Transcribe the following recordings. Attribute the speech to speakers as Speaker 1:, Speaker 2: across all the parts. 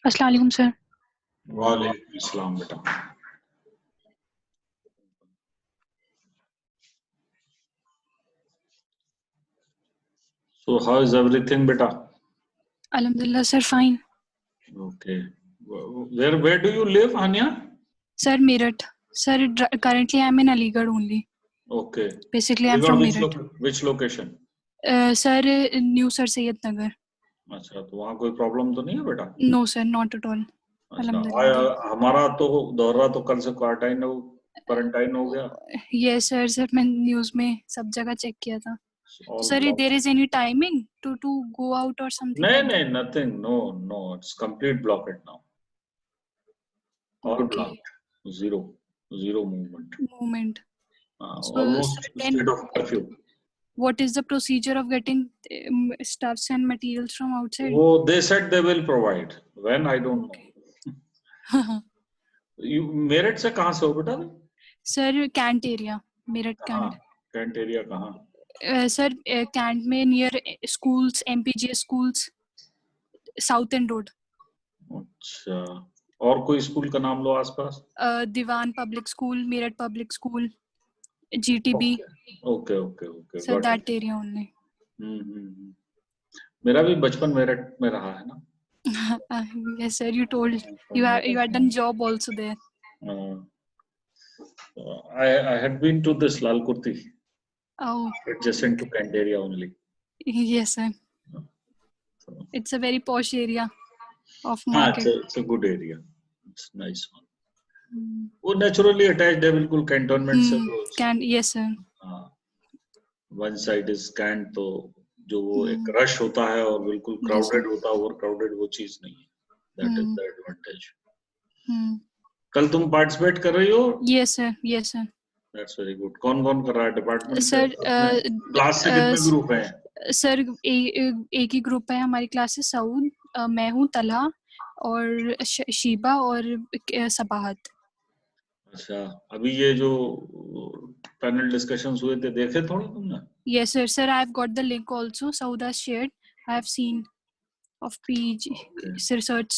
Speaker 1: अस्सलाम वालेकुम सर।
Speaker 2: वालेकुम अस्सलाम बेटा। So how is everything beta?
Speaker 1: Alhamdulillah sir, fine.
Speaker 2: Okay. Where do you live, Anya?
Speaker 1: Sir, Meerut. Sir, currently I'm in Aligarh only.
Speaker 2: Okay.
Speaker 1: Basically I'm from Meerut.
Speaker 2: Which location?
Speaker 1: Sir, New Sir Sayyid Nagar.
Speaker 2: अच्छा, तो वहाँ कोई problem तो नहीं है बेटा?
Speaker 1: No sir, not at all.
Speaker 2: अच्छा, हमारा तो दोहरा तो कल से क्वारंटाइन हो गया।
Speaker 1: Yes sir, sir मैं न्यूज़ में सब जगह चेक किया था. Sir, there is any timing to go out or something?
Speaker 2: नहीं, nothing. No, it's complete blocked now. All blocked. Zero movement. Almost state of curfew.
Speaker 1: What is the procedure of getting stuffs and materials from outside?
Speaker 2: Oh, they said they will provide. When, I don't know. You Meerut से कहाँ से हो बेटा?
Speaker 1: Sir, Cant area. Meerut Cant.
Speaker 2: Cant area कहाँ?
Speaker 1: Sir, Cant में near schools, MPGS schools, South End Road.
Speaker 2: अच्छा, और कोई स्कूल का नाम लो आसपास?
Speaker 1: Dewan public school, Meerut public school, GTB.
Speaker 2: Okay.
Speaker 1: Sir, that area only.
Speaker 2: मेरा भी बचपन मेरठ में रहा है ना?
Speaker 1: Yes sir, you told you had done job also there.
Speaker 2: I had been to this Lal Kurti.
Speaker 1: Oh.
Speaker 2: Adjacent to Cant area only.
Speaker 1: Yes sir. It's a very posh area of market.
Speaker 2: It's a good area. It's a nice one. वो naturally attached है बिल्कुल cantonment से.
Speaker 1: Cant, yes sir.
Speaker 2: One side is Cant, तो जो वो एक rush होता है और बिल्कुल crowded होता है, over crowded वो चीज नहीं है. That is the advantage. कल तुम participate कर रही हो?
Speaker 1: Yes sir.
Speaker 2: That's very good. कौन कर रहा है department
Speaker 1: sir,
Speaker 2: से? क्लास से कितने ग्रुप हैं?
Speaker 1: सर एक ही ग्रुप है हमारी क्लास से. सऊद, मैं हूँ, तलहा और शीबा और सबाहत.
Speaker 2: अच्छा, अभी ये जो पैनल डिस्कशंस हुए थे देखे थोड़े तुमने? Yes
Speaker 1: sir, I have got the link also. Saud has shared. I have seen of PG research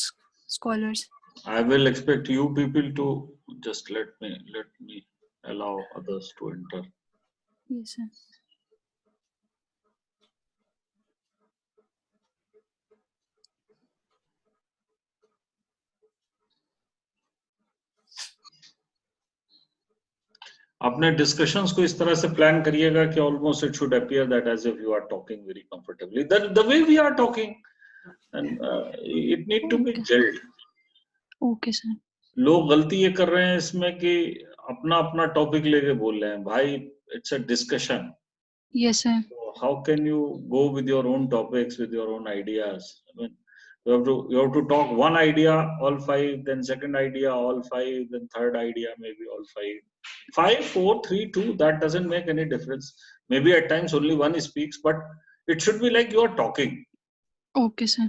Speaker 1: scholars.
Speaker 2: I will expect you people to just let me allow others to enter.
Speaker 1: Yes sir.
Speaker 2: अपने discussions को इस तरह से plan करिएगा कि almost it should appear that as if you are talking very comfortably, the way we are talking, and it need to be gelled.
Speaker 1: Okay sir.
Speaker 2: लोग गलती ये कर रहे हैं इसमें कि अपना टॉपिक लेके बोल रहे हैं. भाई, it's a discussion.
Speaker 1: Yes sir.
Speaker 2: How can you go with your own topics, with your own ideas? I mean you have to talk one idea all five, then second idea all five, then third idea maybe all five. 5 4 3 2, that doesn't make any difference. Maybe at times only one speaks, but it should be like you are talking.
Speaker 1: Okay sir.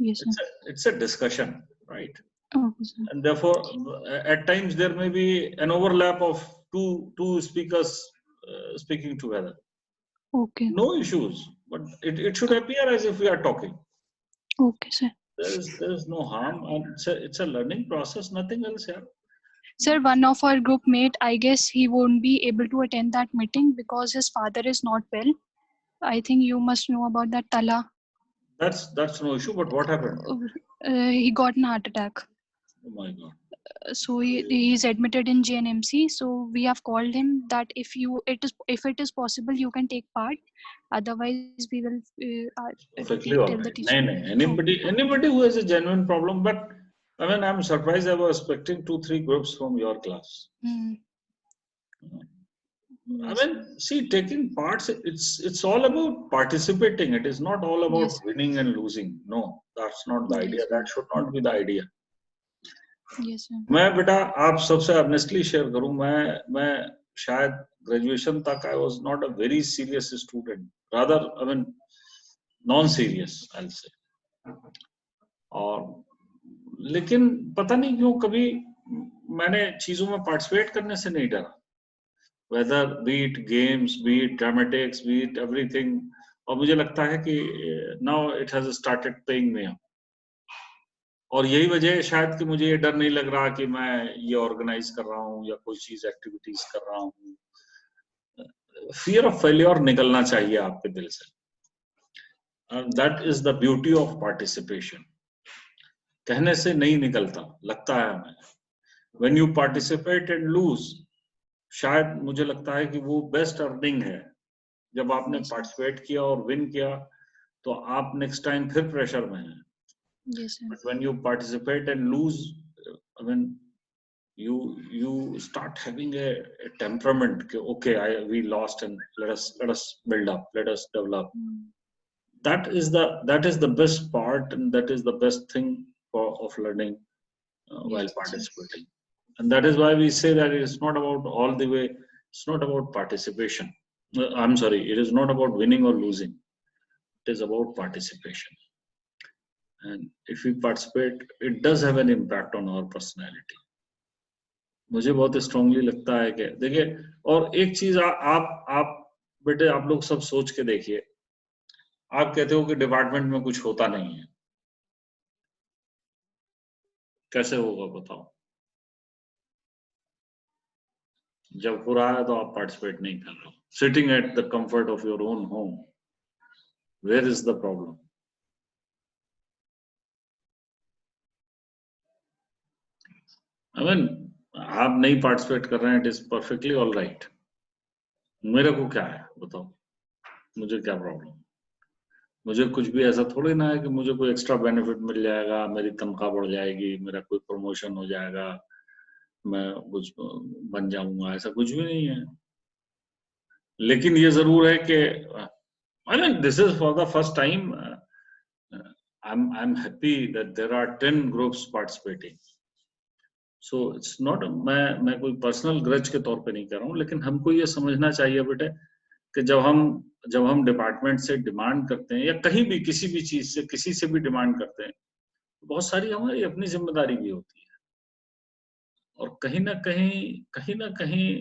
Speaker 1: Yes sir.
Speaker 2: It's a discussion, right?
Speaker 1: Okay sir.
Speaker 2: And therefore at times there may be an overlap of two speakers speaking together.
Speaker 1: Okay.
Speaker 2: No issues, but it should appear as if we are talking.
Speaker 1: Okay sir.
Speaker 2: There is no harm, and it's a learning process, nothing else here.
Speaker 1: Sir, one of our group mate, I guess he won't be able to attend that meeting because his father is not well. I think you must know about that, Tala.
Speaker 2: That's no issue, but what happened?
Speaker 1: He got a heart attack.
Speaker 2: Oh my God.
Speaker 1: So he's admitted in JNMC. So we have called him that if it is possible, you can take part. Otherwise, we will tell the teacher.
Speaker 2: Anybody who has a genuine problem, but I mean, I'm surprised. I was expecting 2-3 groups from your class. I mean, see, taking parts, it's all about participating. It is not all about winning and losing. No, that's not the idea. That should not be the idea.
Speaker 1: Yes sir.
Speaker 2: मैं बेटा आप सबसे honestly share करूं, मैं शायद graduation तक I was not a very serious student, rather I mean non-serious I'll say. और लेकिन पता नहीं क्यों कभी मैंने चीजों में पार्टिसिपेट करने से नहीं डरा. whether be it games, be it dramatics, be it everything. और मुझे लगता है कि now it has started paying me. और यही वजह है शायद कि मुझे ये डर नहीं लग रहा कि मैं ये ऑर्गेनाइज कर रहा हूँ या कोई चीज एक्टिविटीज कर रहा हूँ. फियर ऑफ फेलियर निकलना चाहिए आपके दिल से. That is the beauty of participation. कहने से नहीं निकलता, लगता है हमें. When you participate and lose, शायद मुझे लगता है कि वो बेस्ट अर्निंग है. जब आपने पार्टिसिपेट किया और विन किया तो आप नेक्स्ट टाइम फिर प्रेशर में हैं. But when you participate and lose, I mean, you start having a temperament. Okay, we lost, and let us build up, let us develop. That is the best part, and that is the best thing of learning while participating. And that is why we say that it is not about all the way. It's not about participation. I'm sorry. It is not about winning or losing. It is about participation. And if we participate, it does have an impact on our personality. मुझे बहुत strongly लगता है कि देखिए, और एक चीज आप बेटे आप लोग सब सोच के देखिए. आप कहते हो कि डिपार्टमेंट में कुछ होता नहीं है. कैसे होगा बताओ? जब हो रहा है तो आप पार्टिसिपेट नहीं कर रहे हो. Sitting at the comfort of your own home, where is the problem? I mean, आप नहीं पार्टिसिपेट कर रहे हैं, it is perfectly all right. मेरे को क्या है बताओ? मुझे क्या प्रॉब्लम? मुझे कुछ भी ऐसा थोड़ी ना है कि मुझे कोई एक्स्ट्रा बेनिफिट मिल जाएगा, मेरी तनख्वाह बढ़ जाएगी, मेरा कोई प्रमोशन हो जाएगा, मैं कुछ बन जाऊंगा, ऐसा कुछ भी नहीं है. लेकिन ये जरूर है कि I mean, this is for the first time. I'm happy that there are 10 groups participating. So it's not, मैं कोई पर्सनल ग्रज के तौर पे नहीं कर रहा हूँ, लेकिन हमको ये समझना चाहिए बेटे कि जब हम डिपार्टमेंट से डिमांड करते हैं या कहीं भी किसी भी चीज से किसी से भी डिमांड करते हैं, तो बहुत सारी हमारी अपनी जिम्मेदारी भी होती है. और कहीं ना कहीं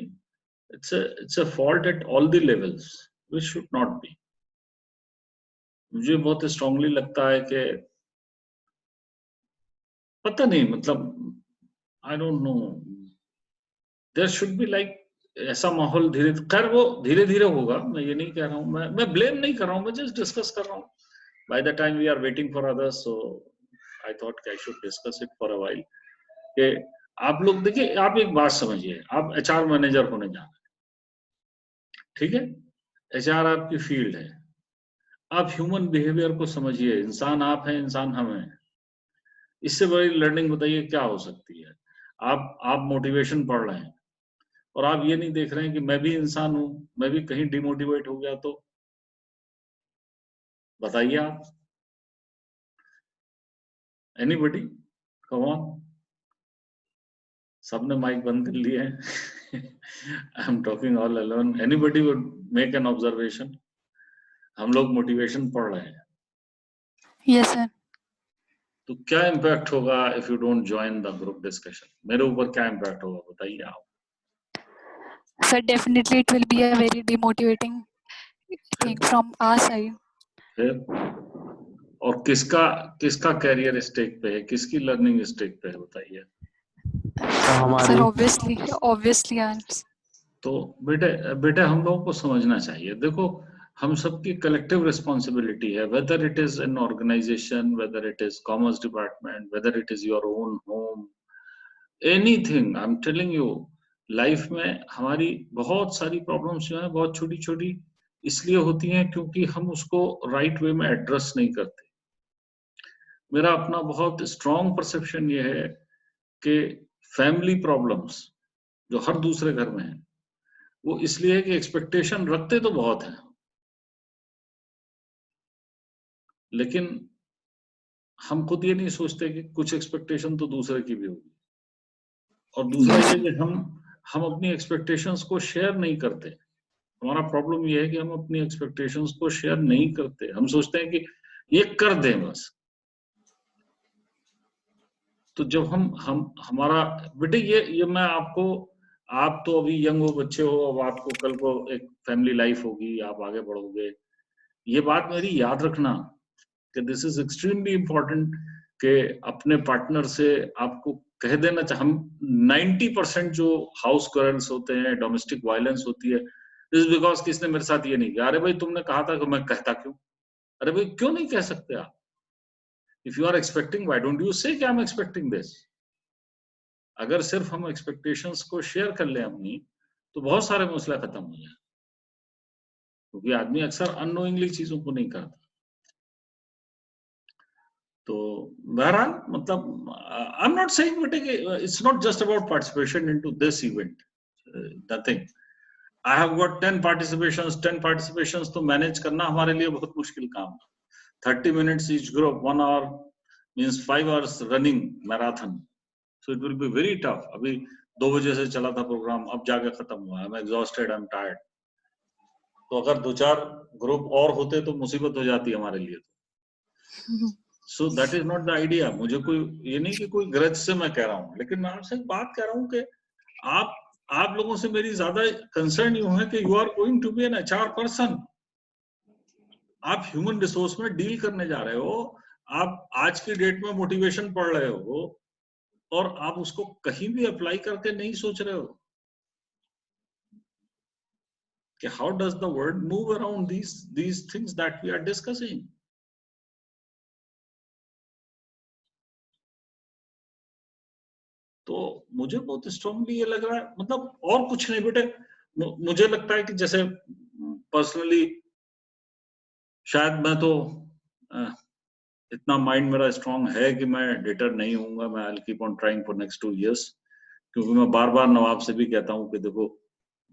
Speaker 2: it's a fault at all the levels which should not be. मुझे बहुत स्ट्रांगली लगता है कि पता नहीं, मतलब I don't know. There should be like ऐसा माहौल खैर वो धीरे धीरे होगा. मैं ये नहीं कह रहा हूँ, मैं ब्लेम नहीं कर रहा हूँ, मैं जस्ट डिस्कस कर रहा हूँ. By the time we are waiting for others, so I thought I should discuss it for a while. कि आप लोग देखिए, आप एक बात समझिए, आप HR मैनेजर होने जा रहे हैं, ठीक है? HR आपकी फील्ड है. आप ह्यूमन बिहेवियर को समझिए. इंसान आप हैं, इंसान हम हैं. इससे बड़ी लर्निंग बताइए क्या हो सकती है? आप मोटिवेशन पढ़ रहे हैं और आप ये नहीं देख रहे हैं कि मैं भी इंसान हूं, मैं भी कहीं डिमोटिवेट हो गया तो बताइए आप. एनीबडी? Come on. सबने माइक बंद कर लिया है. I am talking all alone. Anybody would make an observation? हम लोग मोटिवेशन पढ़ रहे हैं.
Speaker 1: Yes sir.
Speaker 2: तो क्या इम्पैक्ट होगा if you don't join the group discussion? मेरे ऊपर क्या इम्पैक्ट होगा बताइए आप.
Speaker 1: Sir, definitely it will be a very demotivating thing from our side.
Speaker 2: फिर और किसका कैरियर स्टेक पे है, किसकी लर्निंग स्टेक पे है बताइए.
Speaker 1: Sir, obviously ours.
Speaker 2: तो बेटे हम लोगों को समझना चाहिए. देखो, हम सबकी कलेक्टिव रिस्पॉन्सिबिलिटी है, whether it is an organisation, whether it is commerce department, whether it is your own home, anything. I am telling you, life में हमारी बहुत सारी प्रॉब्लम्स जो है बहुत छोटी छोटी इसलिए होती हैं क्योंकि हम उसको राइट वे में एड्रेस नहीं करते. मेरा अपना बहुत स्ट्रॉन्ग परसेप्शन ये है कि फैमिली प्रॉब्लम्स जो हर दूसरे घर में है, वो इसलिए है कि एक्सपेक्टेशन रखते तो बहुत हैं, लेकिन हम खुद ये नहीं सोचते कि कुछ एक्सपेक्टेशन तो दूसरे की भी होगी. और दूसरा ये कि हम अपनी एक्सपेक्टेशंस को शेयर नहीं करते. हमारा प्रॉब्लम ये है कि हम अपनी एक्सपेक्टेशंस को शेयर नहीं करते. हम सोचते हैं कि ये कर दें बस. तो जब हम हमारा बेटे ये मैं आपको आप तो अभी यंग हो, बच्चे हो, अब आपको कल को एक फैमिली लाइफ होगी, आप आगे बढ़ोगे। ये बात मेरी याद रखना कि दिस इज एक्सट्रीमली इम्पोर्टेंट कि अपने पार्टनर से आपको कह देना चाहिए। हम 90% जो हाउस क्वारल्स होते हैं, डोमेस्टिक वायलेंस होती है, इज बिकॉज किसने मेरे साथ ये नहीं किया। अरे भाई तुमने कहा था कि मैं कहता क्यों? अरे भाई क्यों नहीं कह सकते आप? If you are expecting, why don't you say कि आई एम एक्सपेक्टिंग दिस? अगर सिर्फ हम एक्सपेक्टेशंस को शेयर कर लें अपनी, तो बहुत सारे मसला खत्म हो जाए, क्योंकि आदमी अक्सर अननोइंगली चीजों को नहीं करता। तो बहरहाल मतलब आई एम नॉट सेइंग बेटे कि it's not just about participation into this event, nothing. I have got 10 participations. 10 participations तो मैनेज करना हमारे लिए बहुत मुश्किल काम है। 30 minutes each group, 1 hour means 5 hours running marathon. So it will be very tough. अभी 2 बजे से चला था प्रोग्राम, अब जाके खत्म हुआ। I'm exhausted, I'm tired. तो अगर 2-4 ग्रुप और होते तो मुसीबत हो जाती हमारे लिए। So that is not the idea. मुझे कोई ये नहीं कि कोई ग्रज से मैं कह रहा हूँ, लेकिन मैं आपसे एक बात कह रहा हूँ कि आप लोगों से मेरी ज्यादा कंसर्न यूं है कि you are going to be an HR person. आप ह्यूमन रिसोर्स में डील करने जा रहे हो, आप आज की डेट में मोटिवेशन पढ़ रहे हो, और आप उसको कहीं भी अप्लाई करके नहीं सोच रहे हो कि how does the world move around these things that we are discussing. तो मुझे बहुत स्ट्रांगली ये लग रहा है, मतलब और कुछ नहीं बेटे, मुझे लगता है कि जैसे पर्सनली शायद मैं तो इतना माइंड मेरा स्ट्रांग है कि मैं डेटर नहीं हूँगा। मैं I'll keep on trying for next 2 years, क्योंकि मैं बार बार नवाब से भी कहता हूँ कि देखो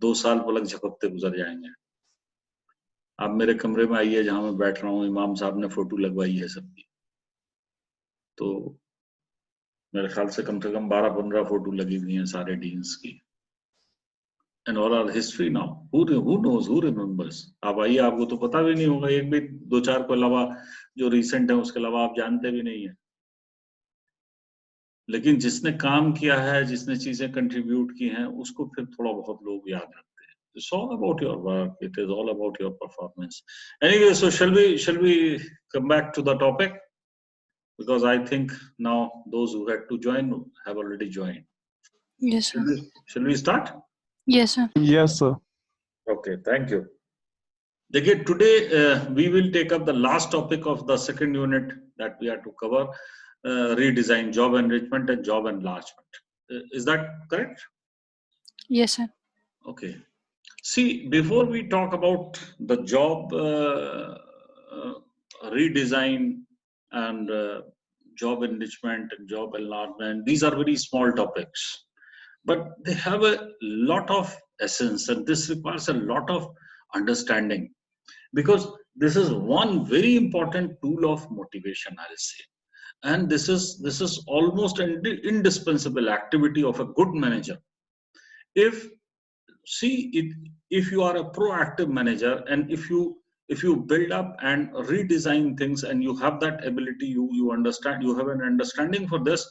Speaker 2: 2 साल पलक झपकते गुजर जाएंगे। आप मेरे कमरे में आइए जहां मैं बैठ रहा हूँ, इमाम साहब ने फोटो लगवाई है सबकी, तो मेरे ख्याल से कम 12-15 फोटो लगी हुई हैं सारे डीन्स की। And all our history now, who knows, who remembers? आप आइए, आपको तो पता भी नहीं होगा, एक भी 2-4 को अलावा जो रिसेंट है उसके अलावा आप जानते भी नहीं है। लेकिन जिसने काम किया है, जिसने चीजें कंट्रीब्यूट की हैं, उसको फिर थोड़ा बहुत लोग याद रखते हैं। It's all about your work. It is all about your performance. Anyway, so shall we come back to the topic? Because I think now those who had to join have already joined.
Speaker 1: Yes, sir.
Speaker 2: Shall we start?
Speaker 1: Yes, sir.
Speaker 3: Yes, sir.
Speaker 2: Okay, thank you. Again, today we will take up the last topic of the second unit that we are to cover, redesign, job enrichment and job enlargement. Is that correct?
Speaker 1: Yes, sir.
Speaker 2: Okay. See, before we talk about the job redesign and job enrichment and job enlargement, these are very small topics, but they have a lot of essence, and this requires a lot of understanding, because this is one very important tool of motivation, I'll say. And this is almost an indispensable activity of a good manager. If if you are a proactive manager, and if you build up and redesign things, and you have that ability, you understand, you have an understanding for this,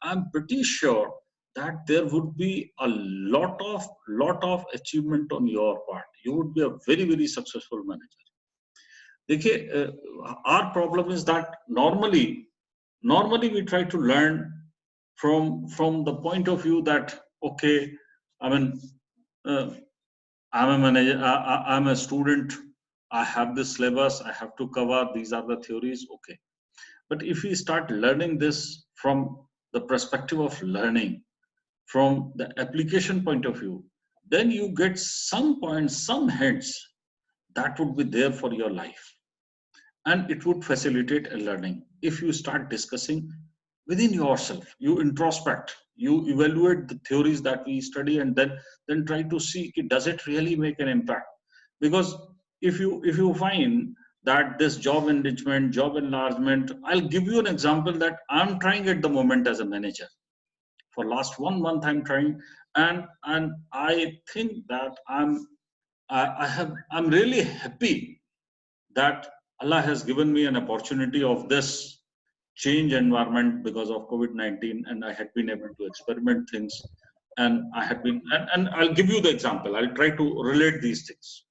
Speaker 2: I'm pretty sure that there would be a lot of achievement on your part. You would be a very, very successful manager. देखिए, our problem is that normally we try to learn from the point of view that, okay, I mean, I'm a manager, I'm a student, I have this syllabus, I have to cover, these are the theories, okay. But if we start learning this from the perspective of learning, from the application point of view, then you get some points, some hints that would be there for your life. And it would facilitate a learning. If you start discussing within yourself, you introspect, you evaluate the theories that we study, and then try to see, does it really make an impact? Because if you find that this job enrichment, job enlargement, I'll give you an example that I'm trying at the moment as a manager. For last 1 month I'm trying, and I think that I'm really happy that Allah has given me an opportunity of this change environment because of COVID-19, and I had been able to experiment things. and I had been, and I'll give you the example. I'll try to relate these things.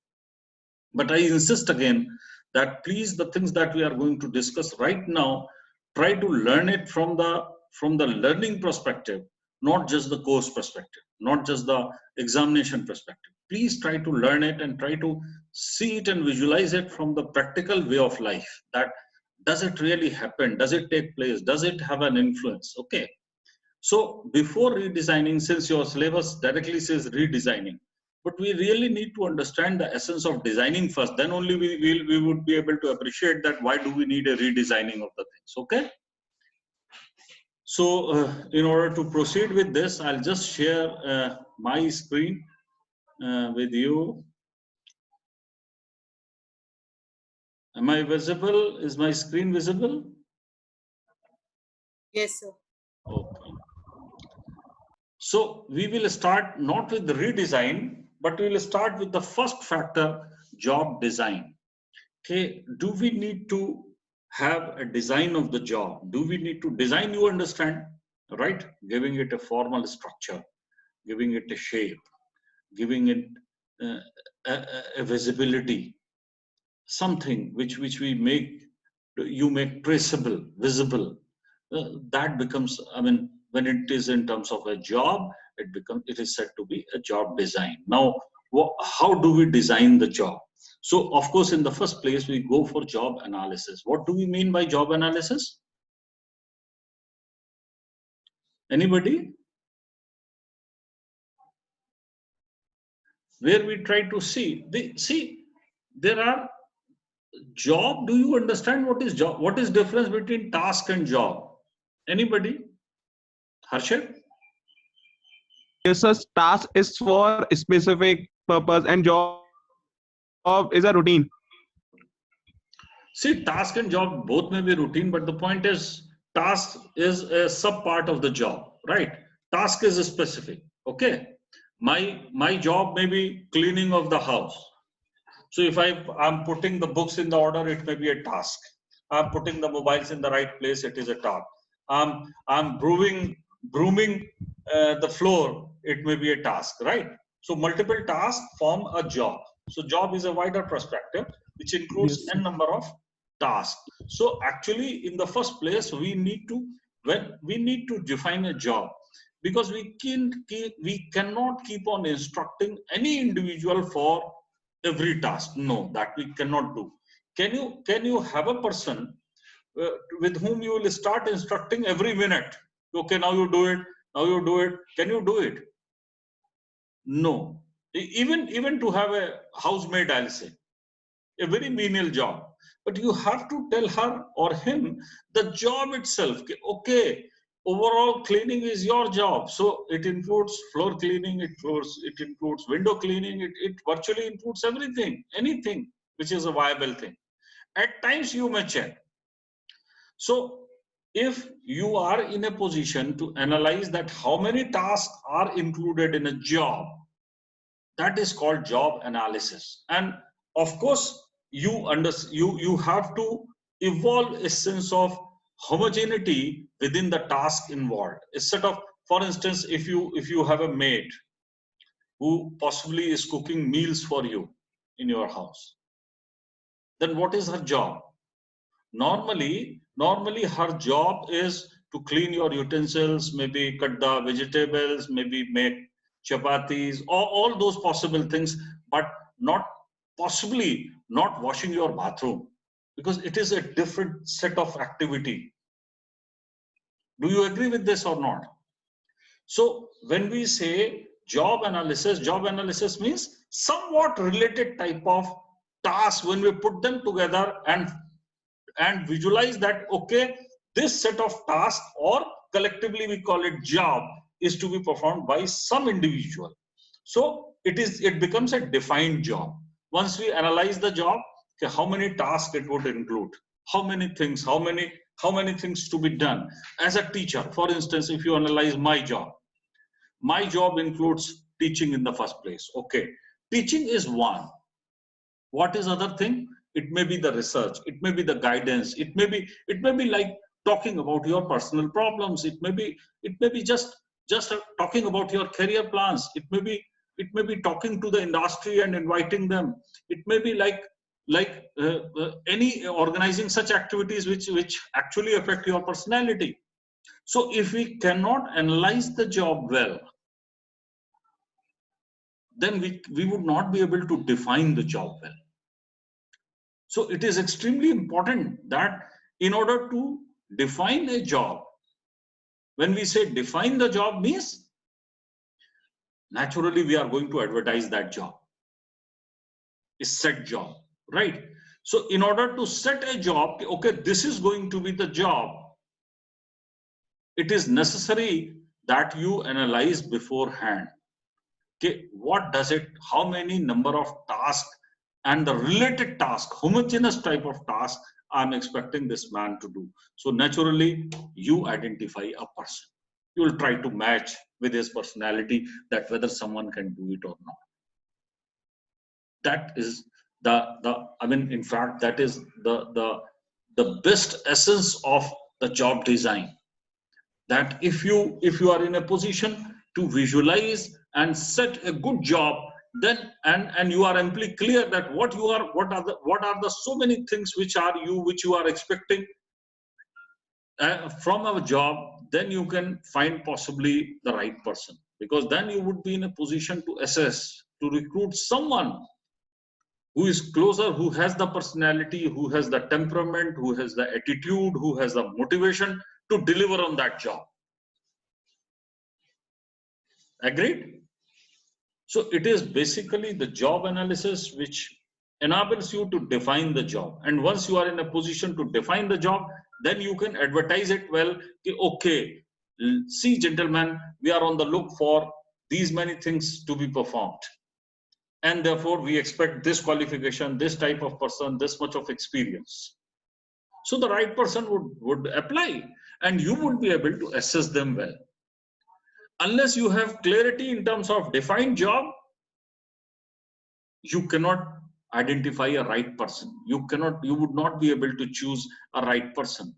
Speaker 2: But I insist again that please, the things that we are going to discuss right now, try to learn it from the learning perspective, not just the course perspective, not just the examination perspective. Please try to learn it and try to see it and visualize it from the practical way of life. That does it really happen? Does it take place? Does it have an influence? Okay. So before redesigning, since your syllabus directly says redesigning, but we really need to understand the essence of designing first. Then only we would be able to appreciate that why do we need a redesigning of the things. Okay. So in order to proceed with this, I'll just share my screen with you. Am I visible? Is my screen visible?
Speaker 3: Yes, sir.
Speaker 2: Okay. So we will start not with the redesign, but we will start with the first factor, job design. Okay, do we need to have a design of the job? Do we need to design, you understand, right? Giving it a formal structure, giving it a shape, giving it a visibility, something which we make, you make traceable, visible. That becomes, I mean, when it is in terms of a job, it is said to be a job design. Now, how do we design the job? So, of course, in the first place, we go for job analysis. What do we mean by job analysis? Anybody? Where we try to see, there are job. Do you understand what is job? What is difference between task and job? Anybody? Harshit?
Speaker 4: Yes, sir. Task is for a specific purpose and job is a routine.
Speaker 2: See, task and job both may be routine, but the point is, task is a sub part of the job, right? Task is specific. Okay, my job may be cleaning of the house. So if I'm putting the books in the order, it may be a task. I'm putting the mobiles in the right place, it is a task. I'm brooming the floor, it may be a task, right? So multiple tasks form a job. So job is a wider perspective, which includes
Speaker 4: Yes.
Speaker 2: n number of tasks. So actually, in the first place, we need to define a job, because we cannot keep on instructing any individual for every task. No, that we cannot do. Can you have a person with whom you will start instructing every minute? Okay, now you do it. Now you do it. Can you do it? No. Even to have a housemaid, I'll say, a very menial job. But you have to tell her or him the job itself. Okay, overall cleaning is your job. So it includes floor cleaning, it includes window cleaning, it virtually includes everything, anything which is a viable thing. At times you may check. So if you are in a position to analyze that how many tasks are included in a job, that is called job analysis. And of course, you have to evolve a sense of homogeneity within the task involved. Instead of, for instance, if you have a maid who possibly is cooking meals for you in your house, then what is her job? Normally her job is to clean your utensils, maybe cut the vegetables, maybe make chapatis, all those possible things, but not washing your bathroom, because it is a different set of activity. Do you agree with this or not? So when we say job analysis means somewhat related type of tasks. When we put them together and visualize that, okay, this set of tasks, or collectively we call it job, is to be performed by some individual. So it becomes a defined job. Once we analyze the job, okay, how many tasks it would include, how many things to be done. As a teacher, for instance, if you analyze my job includes teaching in the first place. Okay, teaching is one. What is other thing? It may be the research, it may be the guidance, it may be like talking about your personal problems, it may be just just talking about your career plans. It may be talking to the industry and inviting them. It may be like any organizing such activities which actually affect your personality. So if we cannot analyze the job well, then we would not be able to define the job well. So it is extremely important that in order to define a job, when we say define the job means, naturally we are going to advertise that job. A set job, right? So in order to set a job, okay, this is going to be the job, it is necessary that you analyze beforehand. Okay, what does it, how many number of tasks and the related task, homogeneous type of task I'm expecting this man to do. So naturally, you identify a person. You will try to match with his personality that whether someone can do it or not. That is in fact, that is the best essence of the job design. That if you are in a position to visualize and set a good job, then and you are amply clear that what are the so many things which you are expecting from a job, then you can find possibly the right person, because then you would be in a position to assess, to recruit someone who is closer, who has the personality, who has the temperament, who has the attitude, who has the motivation to deliver on that job. Agreed? So it is basically the job analysis which enables you to define the job. And once you are in a position to define the job, then you can advertise it well. Okay, see gentlemen, we are on the look for these many things to be performed. And therefore we expect this qualification, this type of person, this much of experience. So the right person would apply, and you would be able to assess them well. Unless you have clarity in terms of defined job, you cannot identify a right person. You would not be able to choose a right person.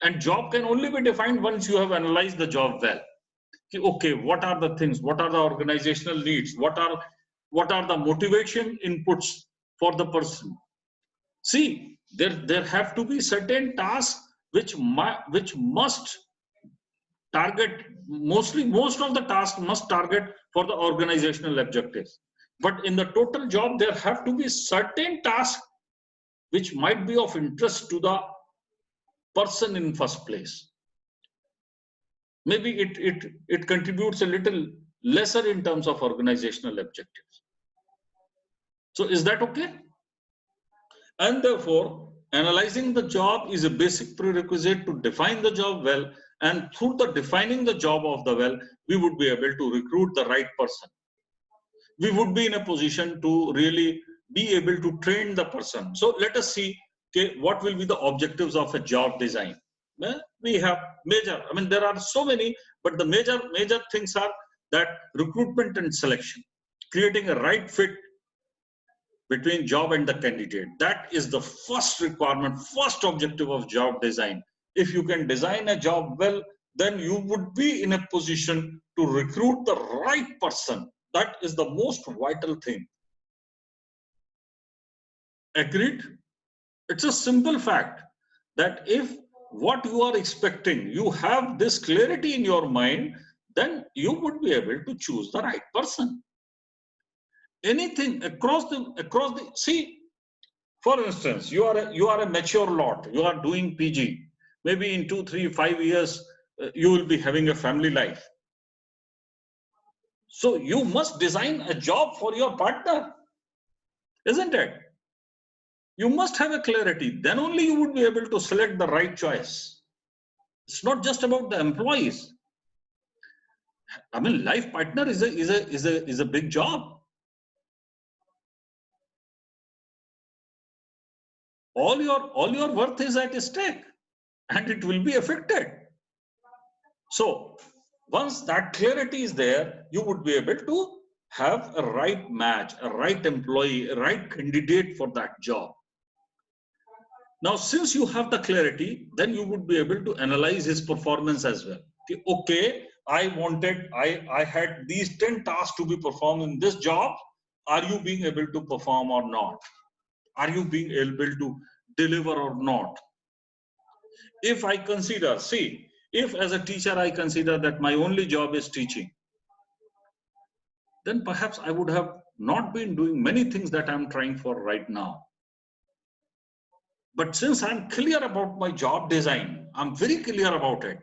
Speaker 2: And job can only be defined once you have analyzed the job well. Okay, what are the things? What are the organizational needs? What are the motivation inputs for the person? See, there have to be certain tasks which must target, most of the tasks must target for the organizational objectives. But in the total job, there have to be certain tasks which might be of interest to the person in first place. Maybe it contributes a little lesser in terms of organizational objectives. So is that okay? And therefore, analyzing the job is a basic prerequisite to define the job well. And through the defining the job of the well, we would be able to recruit the right person. We would be in a position to really be able to train the person. So let us see, okay, what will be the objectives of a job design. Well, we have major, there are so many, but the major things are that recruitment and selection, creating a right fit between job and the candidate. That is the first requirement, first objective of job design. If you can design a job well, then you would be in a position to recruit the right person. That is the most vital thing. Agreed? It's a simple fact that if what you are expecting, you have this clarity in your mind, then you would be able to choose the right person. Anything across the see, for instance, you are a mature lot, you are doing PG. Maybe in 2, 3, 5 years, you will be having a family life. So you must design a job for your partner, isn't it? You must have a clarity. Then only you would be able to select the right choice. It's not just about the employees. Life partner is a big job. All your worth is at stake, and it will be affected. So once that clarity is there, you would be able to have a right match, a right employee, a right candidate for that job. Now, since you have the clarity, then you would be able to analyze his performance as well. Okay, I had these 10 tasks to be performed in this job. Are you being able to perform or not? Are you being able to deliver or not? If I consider, see, if as a teacher I consider that my only job is teaching, then perhaps I would have not been doing many things that I'm trying for right now. But since I'm clear about my job design, I'm very clear about it.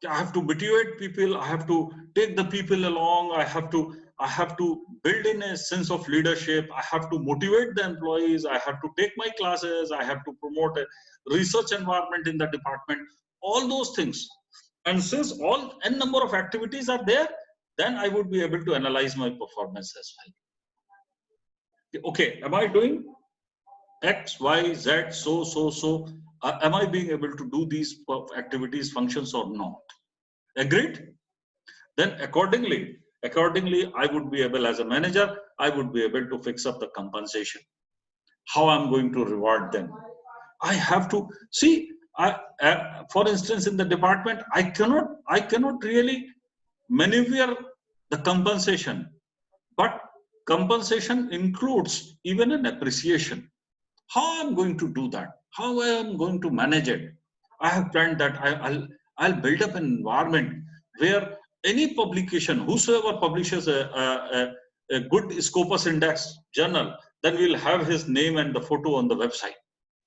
Speaker 2: I have to motivate people. I have to take the people along. I have to build in a sense of leadership. I have to motivate the employees. I have to take my classes. I have to promote a research environment in the department. All those things. And since all n number of activities are there, then I would be able to analyze my performance as well. Okay, am I doing X, Y, Z, so? Am I being able to do these activities, functions or not? Agreed? Then accordingly, I would be able, as a manager, I would be able to fix up the compensation. How I'm going to reward them. I have to see, for instance, in the department, I cannot really maneuver the compensation, but compensation includes even an appreciation. How I'm going to do that? How I am going to manage it? I have planned that I'll build up an environment where any publication, whosoever publishes a good Scopus Index journal, then we'll have his name and the photo on the website.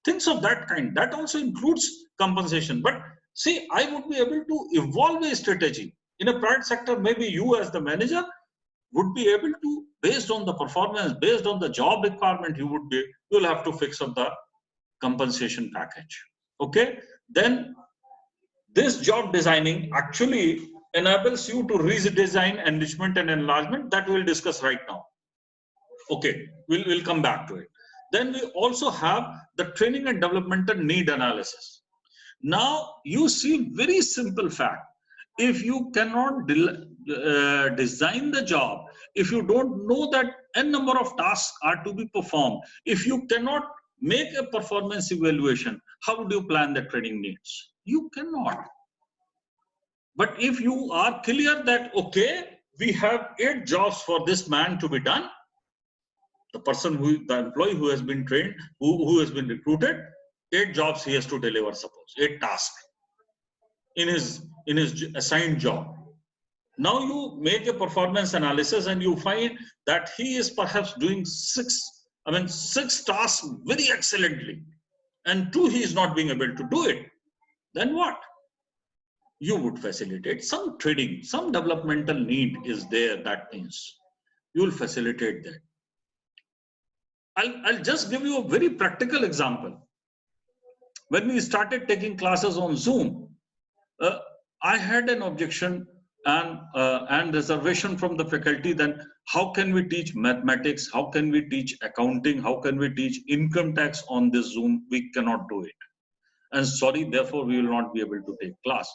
Speaker 2: Things of that kind. That also includes compensation. But see, I would be able to evolve a strategy. In a private sector, maybe you as the manager would be able to, based on the performance, based on the job requirement, you'll have to fix up the compensation package. Okay, then this job designing actually enables you to redesign enrichment and enlargement that we'll discuss right now. Okay, we'll come back to it. Then we also have the training and developmental need analysis. Now you see very simple fact. If you cannot design the job, if you don't know that n number of tasks are to be performed, if you cannot make a performance evaluation, how would you plan the training needs? You cannot. But if you are clear that, okay, we have 8 jobs for this man to be done, the employee who has been trained, who has been recruited, 8 jobs he has to deliver, suppose 8 tasks in his assigned job. Now you make a performance analysis and you find that he is perhaps doing 6 tasks very excellently, and 2 he is not being able to do it. Then what? You would facilitate some training, some developmental need is there. That means you will facilitate that. I'll just give you a very practical example. When we started taking classes on Zoom, I had an objection and reservation from the faculty. Then how can we teach mathematics? How can we teach accounting? How can we teach income tax on this Zoom? We cannot do it. And sorry, therefore we will not be able to take class.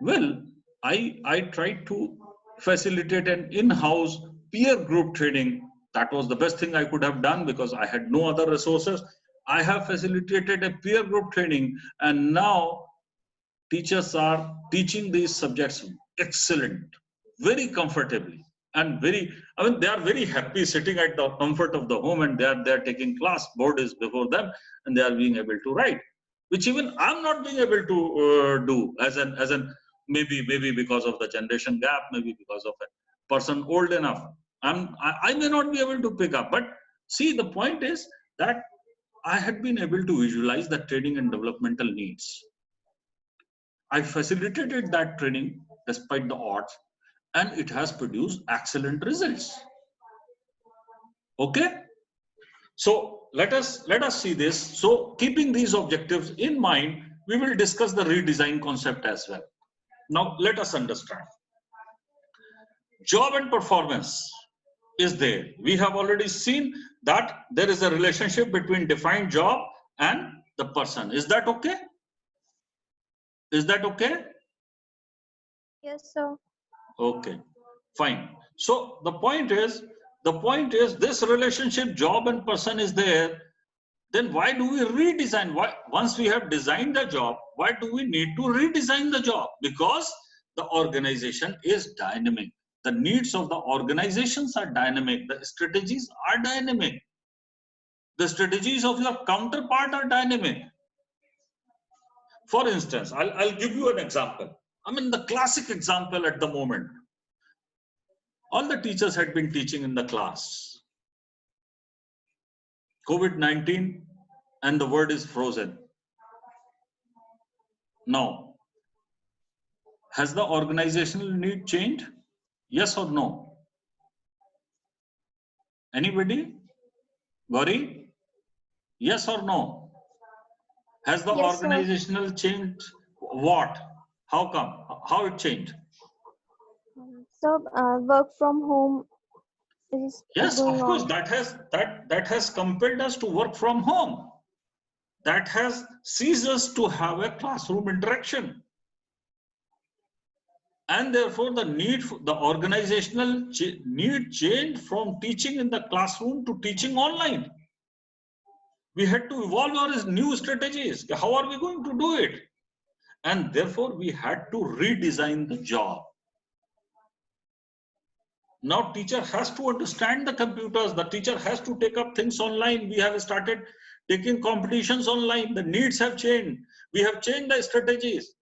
Speaker 2: Well, I tried to facilitate an in-house peer group training. That was the best thing I could have done because I had no other resources. I have facilitated a peer group training, and now teachers are teaching these subjects excellent, very comfortably, and they are very happy sitting at the comfort of the home, and they are taking class. Board is before them, and they are being able to write, which even I'm not being able to do as an maybe because of the generation gap, maybe because of a person old enough. I may not be able to pick up, but see, the point is that I had been able to visualize the training and developmental needs. I facilitated that training despite the odds, and it has produced excellent results. Okay, so let us see this. So keeping these objectives in mind, we will discuss the redesign concept as well. Now let us understand. Job and performance is there. We have already seen that there is a relationship between defined job and the person. Is that okay? Is that okay?
Speaker 3: Yes, sir.
Speaker 2: Okay, fine. So the point is this relationship, job and person, is there. then why do we redesign? Why, once we have designed the job, why do we need to redesign the job? Because the organization is dynamic. The needs of the organizations are dynamic. The strategies are dynamic. The strategies of your counterpart are dynamic. For instance, I'll give you an example. I mean, the classic example at the moment. All the teachers had been teaching in the class. COVID-19 and the word is frozen. Now, has the organizational need changed? Yes or no? Anybody? Gauri? Yes or no? Has the
Speaker 3: Yes, sir.
Speaker 2: organizational change? What? How come? How it changed?
Speaker 3: So, work from home is
Speaker 2: Yes,
Speaker 3: going
Speaker 2: of course,
Speaker 3: on.
Speaker 2: that has compelled us to work from home. That has ceased us to have a classroom interaction. And therefore, the organizational need changed from teaching in the classroom to teaching online. We had to evolve our new strategies. How are we going to do it? And therefore, we had to redesign the job. Now, teacher has to understand the computers. The teacher has to take up things online. We have started taking competitions online. The needs have changed. We have changed the strategies.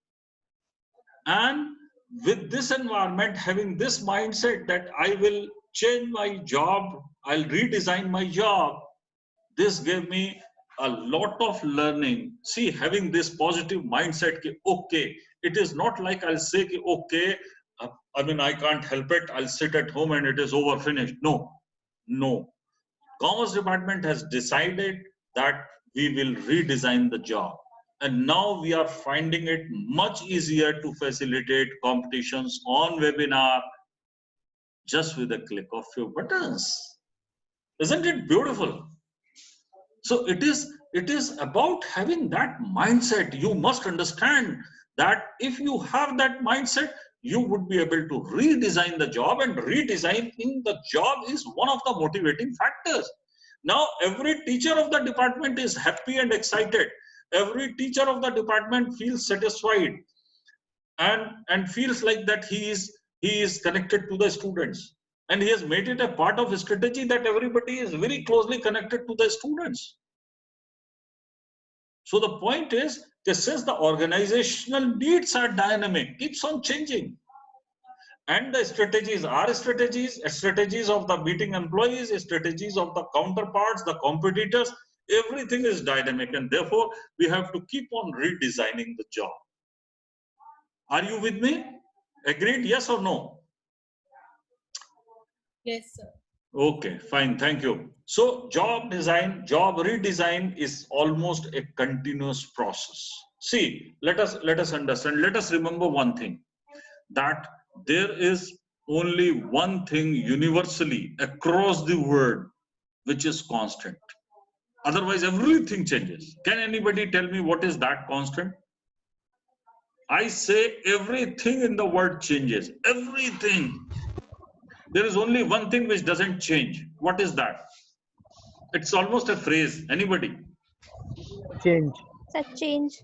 Speaker 2: And with this environment, having this mindset that I will change my job, I'll redesign my job, this gave me a lot of learning. See, having this positive mindset, okay, it is not like I'll say, okay, I mean, I can't help it, I'll sit at home and it is over, finished. No, no. Commerce department has decided that we will redesign the job. And now we are finding it much easier to facilitate competitions on webinar just with a click of few buttons. Isn't it beautiful? So it is about having that mindset. You must understand that if you have that mindset, you would be able to redesign the job, and redesigning the job is one of the motivating factors. Now, every teacher of the department is happy and excited. Every teacher of the department feels satisfied and feels like that he is connected to the students. And he has made it a part of his strategy that everybody is very closely connected to the students. So the point is that since the organizational needs are dynamic, keeps on changing, and the strategies are strategies of the meeting employees, strategies of the counterparts, the competitors, everything is dynamic, and therefore we have to keep on redesigning the job. Are you with me? Agreed? Yes or no?
Speaker 5: Yes, sir.
Speaker 2: Okay, fine, thank you. So job design, job redesign is almost a continuous process. See, let us understand, let us remember one thing, that there is only one thing universally across the world which is constant. Otherwise, everything changes. Can anybody tell me what is that constant? I say everything in the world changes. Everything. There is only one thing which doesn't change. What is that? It's almost a phrase. Anybody?
Speaker 6: Change.
Speaker 3: Such change.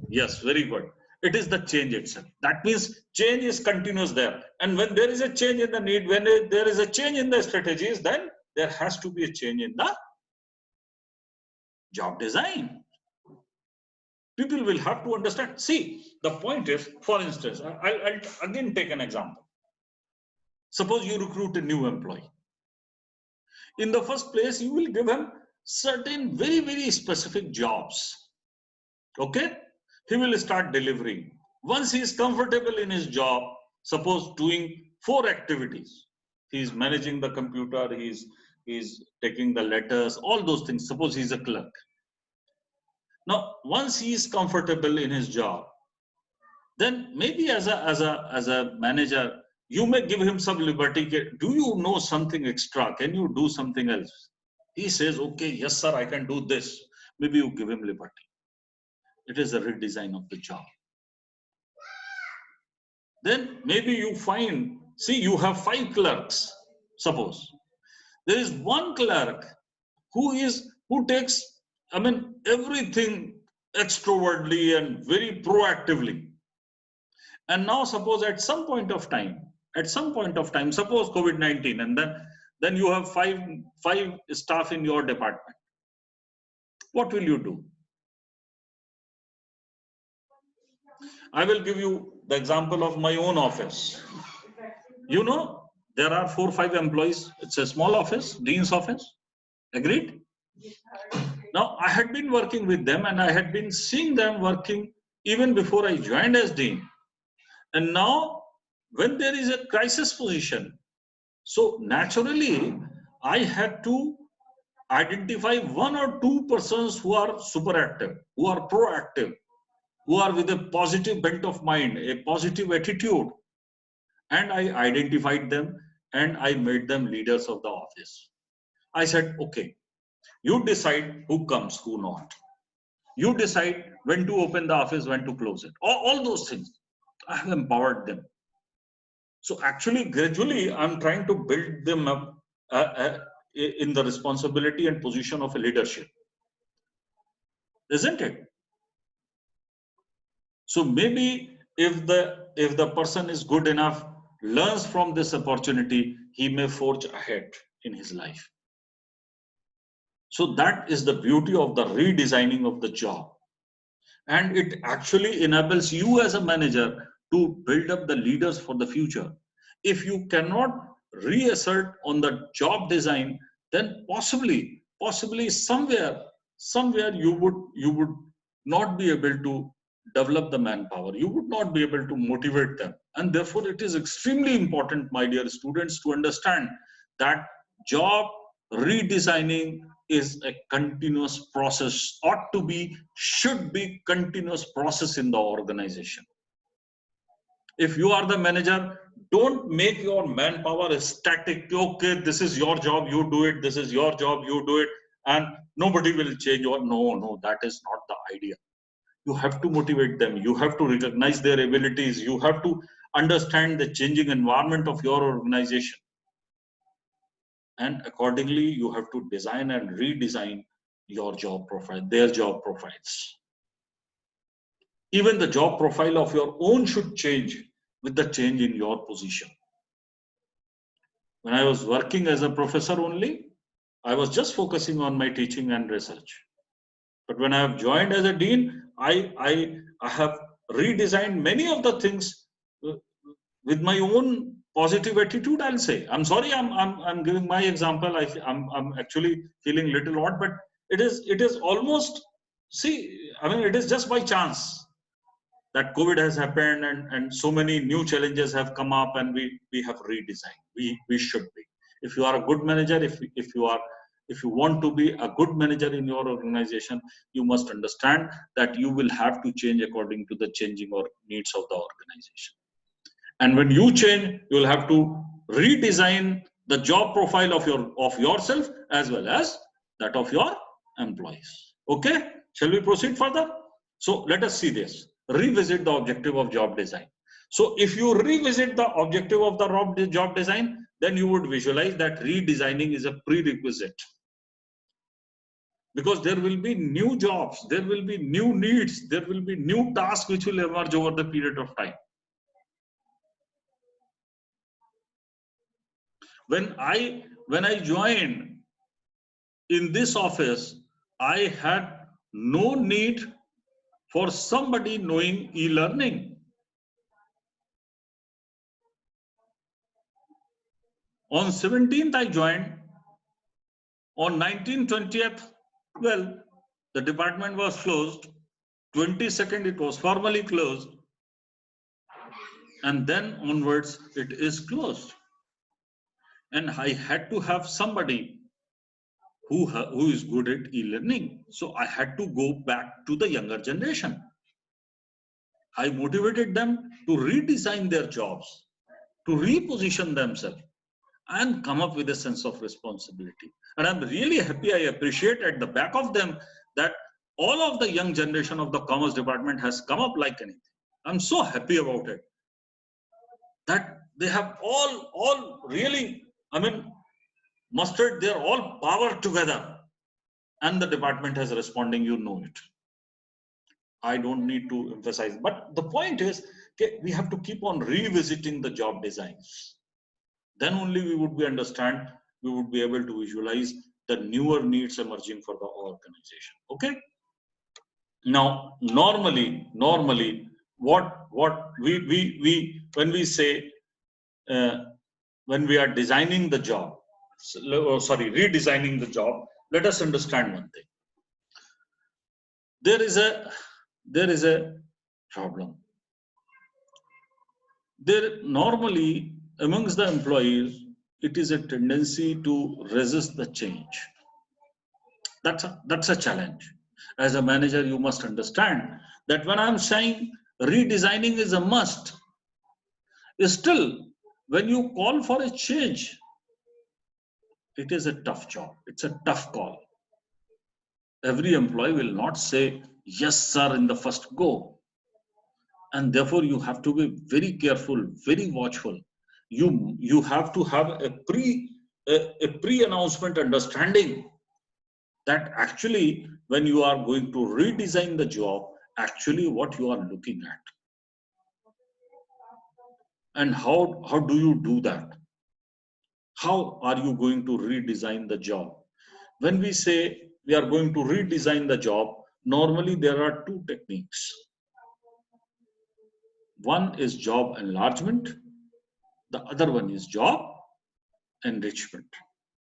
Speaker 2: Yes, very good. It is the change itself. That means change is continuous there. And when there is a change in the need, when there is a change in the strategies, then there has to be a change in the job design. People will have to understand. See, the point is, for instance, I'll again take an example. Suppose you recruit a new employee. In the first place, you will give him certain very, very specific jobs. Okay? He will start delivering. Once he is comfortable in his job, suppose doing 4 activities. He is managing the computer, he is taking the letters, all those things. Suppose he is a clerk. Now, once he is comfortable in his job, then maybe as a manager, you may give him some liberty. Do you know something extra? Can you do something else? He says, okay, yes, sir, I can do this. Maybe you give him liberty. It is a redesign of the job. Then maybe you find, see, you have 5 clerks, suppose. There is one clerk who takes I mean, everything extrovertly and very proactively. And now suppose at some point of time, suppose COVID-19, and then you have five staff in your department. What will you do? I will give you the example of my own office. You know, there are 4-5 employees. It's a small office, dean's office. Agreed? Now, I had been working with them and I had been seeing them working even before I joined as dean. And now, when there is a crisis position, so naturally, I had to identify 1 or 2 persons who are super active, who are proactive, who are with a positive bent of mind, a positive attitude. And I identified them and I made them leaders of the office. I said, okay, you decide who comes, who not. You decide when to open the office, when to close it. All those things. I have empowered them. So actually, gradually, I'm trying to build them up in the responsibility and position of a leadership. Isn't it? So maybe if the person is good enough, learns from this opportunity, he may forge ahead in his life. So that is the beauty of the redesigning of the job. And it actually enables you as a manager to build up the leaders for the future. If you cannot reassert on the job design, then possibly somewhere you would not be able to develop the manpower. You would not be able to motivate them. And therefore, it is extremely important, my dear students, to understand that job redesigning is a continuous process, should be continuous process in the organization. If you are the manager, don't make your manpower static. Okay, this is your job, you do it. This is your job, you do it. And nobody will change. Or no, that is not the idea. You have to motivate them. You have to recognize their abilities. You have to understand the changing environment of your organization. And accordingly, you have to design and redesign your job profile, their job profiles. Even the job profile of your own should change with the change in your position. When I was working as a professor only, I was just focusing on my teaching and research. But when I have joined as a dean, I have redesigned many of the things with my own positive attitude. I'll say, I'm sorry, I'm giving my example. I'm actually feeling little odd, but it is almost, see, I mean, it is just by chance that COVID has happened and so many new challenges have come up and we have redesigned. We should be. If you are a good manager, if you want to be a good manager in your organization, you must understand that you will have to change according to the changing or needs of the organization. And when you change, you will have to redesign the job profile of yourself as well as that of your employees. Okay, shall we proceed further? So let us see this. Revisit the objective of job design. So if you revisit the objective of the job design, then you would visualize that redesigning is a prerequisite. Because there will be new jobs, there will be new needs, there will be new tasks which will emerge over the period of time. When I joined in this office, I had no need for somebody knowing e-learning. On 17th, I joined. On 19th, 20th, well, the department was closed. 22nd, it was formally closed. And then onwards, it is closed. And I had to have somebody who is good at e-learning. So I had to go back to the younger generation. I motivated them to redesign their jobs, to reposition themselves and come up with a sense of responsibility. And I'm really happy, I appreciate at the back of them that all of the young generation of the commerce department has come up like anything. I'm so happy about it. That they have all really, I mean, mustered their all power together and the department has responding, you know it. I don't need to emphasize, but the point is, okay, we have to keep on revisiting the job designs. Then only we would be able to visualize the newer needs emerging for the organization. Okay. Now, normally, what we when we say when we are designing the job, redesigning the job, let us understand one thing. There is a problem. There normally amongst the employees, it is a tendency to resist the change. That's a challenge. As a manager, you must understand that when I'm saying redesigning is a must, still when you call for a change, it is a tough job. It's a tough call. Every employee will not say yes, sir, in the first go. And therefore, you have to be very careful, very watchful. You have to have a pre-announcement understanding that actually when you are going to redesign the job, actually what you are looking at. And how do you do that? How are you going to redesign the job? When we say we are going to redesign the job, normally there are two techniques. One is job enlargement. The other one is job enrichment.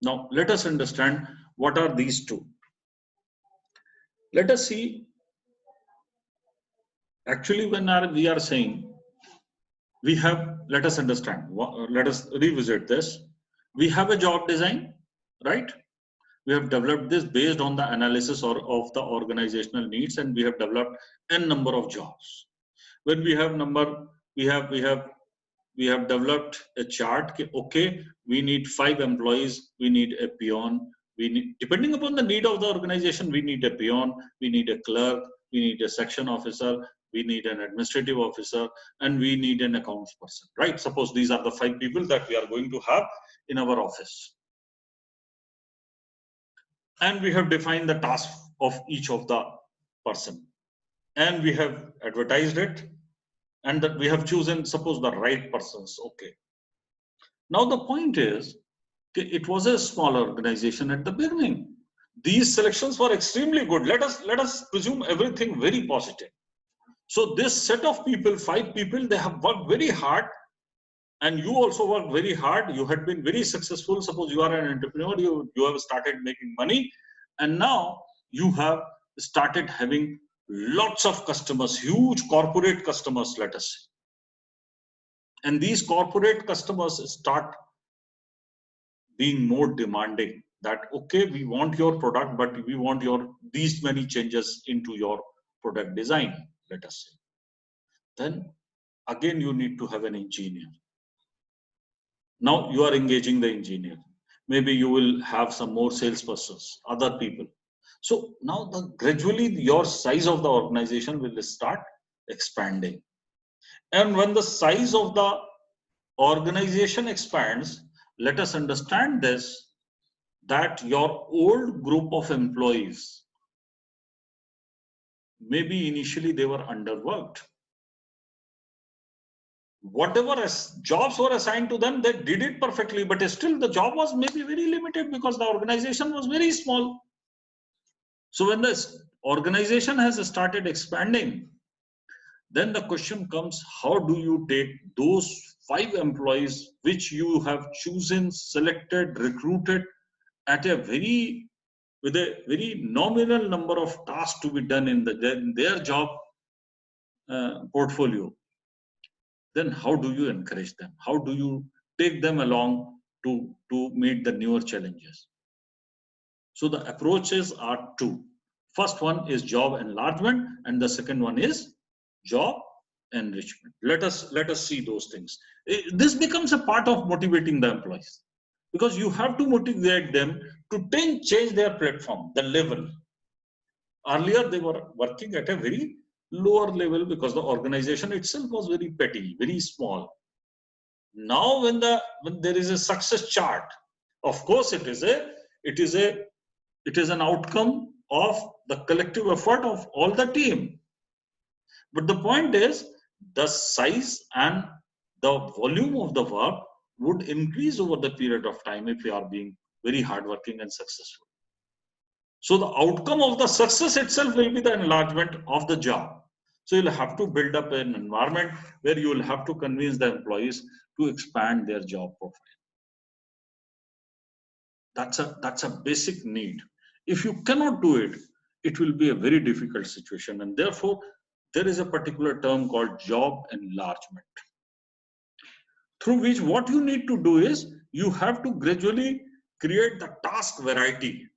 Speaker 2: Now, let us understand what are these two. Let us see, actually, when we are saying, we have, let us understand, let us revisit this. We have a job design, right? We have developed this based on the analysis of the organizational needs, and we have developed n number of jobs. When we have we have developed a chart. Okay, we need 5 employees. We need a peon. We need, depending upon the need of the organization, we need a peon. We need a clerk. We need a section officer. We need an administrative officer, and we need an accounts person. Right? Suppose these are the 5 people that we are going to have in our office, and we have defined the task of each of the person, and we have advertised it. And that we have chosen, suppose, the right persons. Okay. Now the point is, it was a small organization at the beginning. These selections were extremely good. Let us presume everything very positive. So this set of people, 5 people, they have worked very hard, and you also worked very hard. You had been very successful. Suppose you are an entrepreneur, you have started making money, and now you have started having lots of customers, huge corporate customers, let us say. And these corporate customers start being more demanding that, okay, we want your product, but we want these many changes into your product design, let us say. Then again, you need to have an engineer. Now you are engaging the engineer. Maybe you will have some more salespersons, other people. So now gradually your size of the organization will start expanding. And when the size of the organization expands, let us understand this, that your old group of employees, maybe initially they were underworked. Whatever jobs were assigned to them, they did it perfectly, but still the job was maybe very limited because the organization was very small. So when the organization has started expanding, then the question comes, how do you take those 5 employees which you have chosen, selected, recruited at a with a very nominal number of tasks to be done in their job portfolio? Then how do you encourage them? How do you take them along to meet the newer challenges? So the approaches are 2. First one is job enlargement, and the second one is job enrichment. Let us see those things. This becomes a part of motivating the employees, because you have to motivate them to change their platform, the level. Earlier they were working at a very lower level because the organization itself was very petty, very small. Now when there is a success chart, of course it is a It is an outcome of the collective effort of all the team. But the point is, the size and the volume of the work would increase over the period of time if we are being very hardworking and successful. So the outcome of the success itself will be the enlargement of the job. So you'll have to build up an environment where you will have to convince the employees to expand their job profile. That's a basic need. If you cannot do it, it will be a very difficult situation, and therefore there is a particular term called job enlargement, through which what you need to do is you have to gradually create the task variety.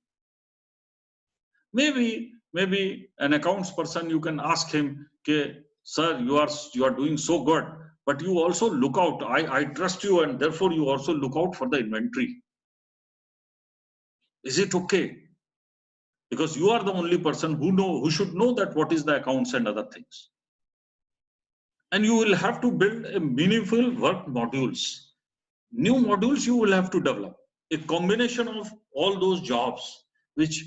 Speaker 2: Maybe an accounts person, you can ask him, okay, sir, you are doing so good, but you also look out. I trust you, and therefore you also look out for the inventory. Is it okay? Because you are the only person who should know that what is the accounts and other things. And you will have to build a meaningful work modules. New modules you will have to develop. A combination of all those jobs which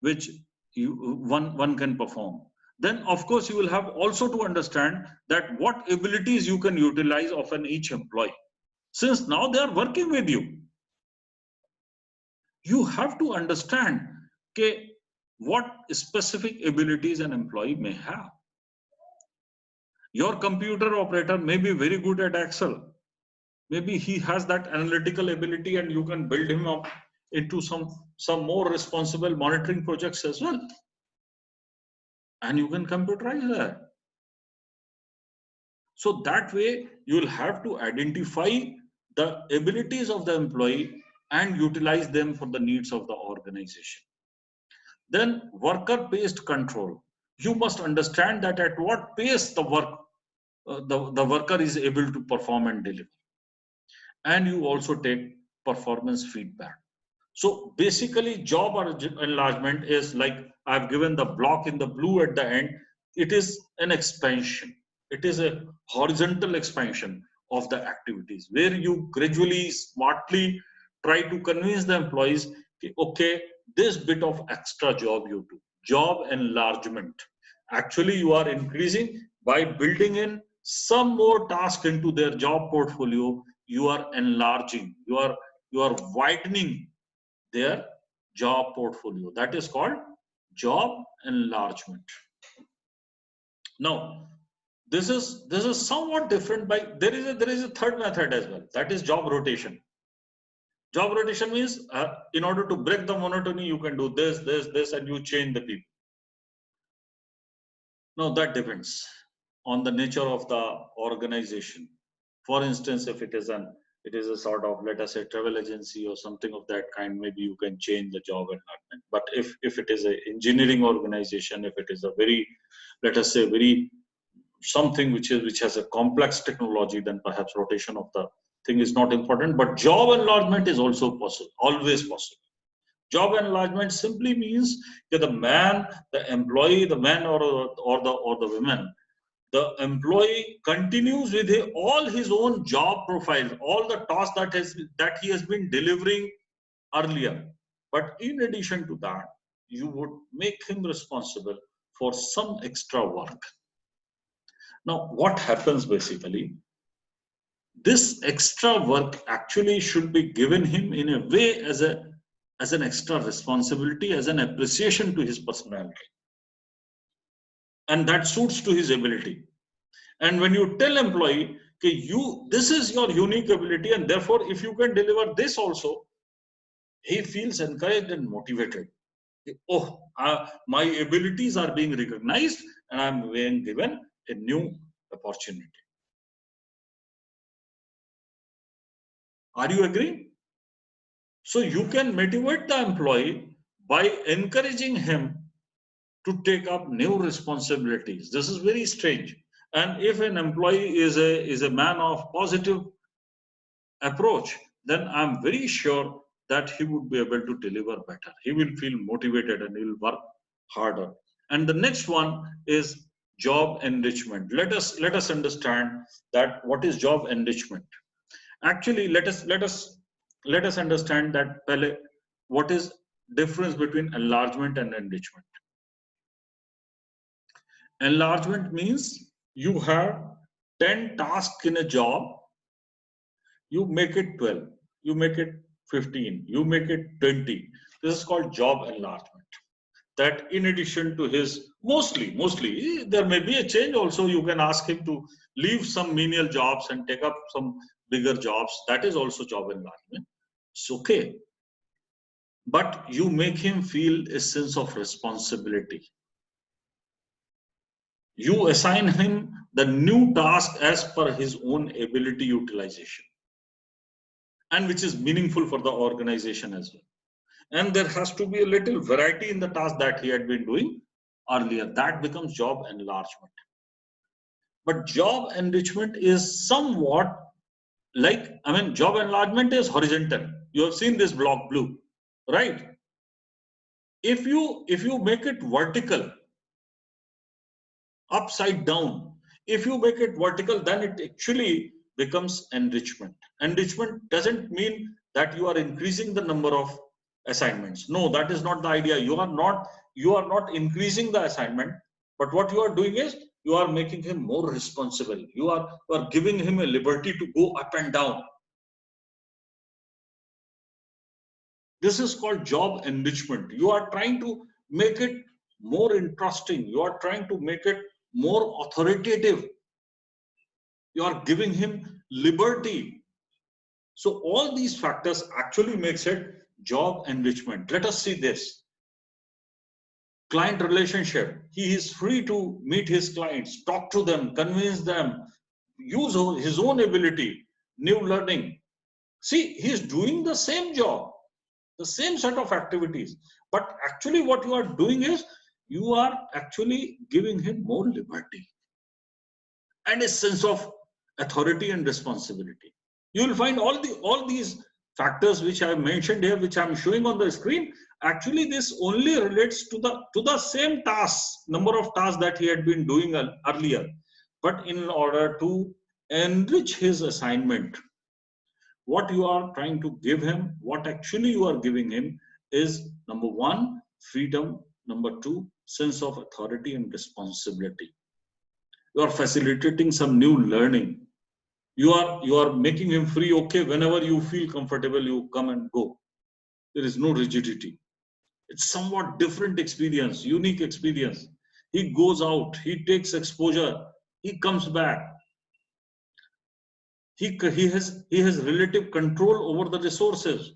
Speaker 2: one can perform. Then of course you will have also to understand that what abilities you can utilize of each employee. Since now they are working with you, you have to understand, okay, what specific abilities an employee may have. Your computer operator may be very good at Excel. Maybe he has that analytical ability, and you can build him up into some more responsible monitoring projects as well. And you can computerize that. So that way you will have to identify the abilities of the employee and utilize them for the needs of the organization. Then worker-based control. You must understand that at what pace the worker is able to perform and deliver. And you also take performance feedback. So basically job enlargement is like I've given the block in the blue at the end. It is an expansion. It is a horizontal expansion of the activities where you gradually, smartly try to convince the employees, okay, this bit of extra job you do. Job enlargement. Actually, you are increasing by building in some more tasks into their job portfolio. You are enlarging. You are widening their job portfolio. That is called job enlargement. Now, this is somewhat different. There is a third method as well. That is job rotation. Job rotation means in order to break the monotony, you can do this, and you change the people. Now that depends on the nature of the organization. For instance, if it is a sort of, let us say, travel agency or something of that kind, maybe you can change the job enlargement. But if it is an engineering organization, if it is a very, let us say, very something which has a complex technology, then perhaps rotation of the thing is not important. But job enlargement is also possible, always possible. Job enlargement simply means that the man, the employee, the man or the woman, the employee continues with all his own job profiles, all the tasks that he has been delivering earlier. But in addition to that, you would make him responsible for some extra work. Now, what happens basically? This extra work actually should be given him in a way as an extra responsibility, as an appreciation to his personality. And that suits to his ability. And when you tell employee, okay, this is your unique ability, and therefore if you can deliver this also, he feels encouraged and motivated. Oh, my abilities are being recognized and I'm being given a new opportunity. Are you agreeing? So you can motivate the employee by encouraging him to take up new responsibilities. This is very strange. And if an employee is a man of positive approach, then I'm very sure that he would be able to deliver better. He will feel motivated and he will work harder. And the next one is job enrichment. Let us understand that what is job enrichment. Actually, let us understand that what is difference between enlargement and enrichment. Enlargement means you have 10 tasks in a job, you make it 12, you make it 15, you make it 20. This is called job enlargement. That in addition to his, mostly, there may be a change also. You can ask him to leave some menial jobs and take up some bigger jobs. That is also job enlargement. It's okay. But you make him feel a sense of responsibility. You assign him the new task as per his own ability utilization, and which is meaningful for the organization as well. And there has to be a little variety in the task that he had been doing earlier. That becomes job enlargement. But job enrichment is somewhat like, job enlargement is horizontal. You have seen this block blue, right? If you make it vertical, upside down, if you make it vertical, then it actually becomes enrichment. Enrichment doesn't mean that you are increasing the number of assignments. No, that is not the idea. You are not increasing the assignment, but what you are doing is you are making him more responsible. You are giving him a liberty to go up and down. This is called job enrichment. You are trying to make it more interesting. You are trying to make it more authoritative. You are giving him liberty. So all these factors actually makes it job enrichment. Let us see this. Client relationship. He is free to meet his clients, talk to them, convince them, use his own ability, new learning. See, he is doing the same job, the same set of activities. But actually what you are doing is you are actually giving him more liberty and a sense of authority and responsibility. You will find all these factors which I have mentioned here, which I am showing on the screen. Actually, this only relates to the same tasks, number of tasks that he had been doing earlier. But in order to enrich his assignment, what you are trying to give him, what actually you are giving him is, number one, freedom. Number two, sense of authority and responsibility. You are facilitating some new learning. You are making him free. Okay, whenever you feel comfortable, you come and go. There is no rigidity. It's somewhat different experience, unique experience. He goes out, he takes exposure, he comes back. He has relative control over the resources.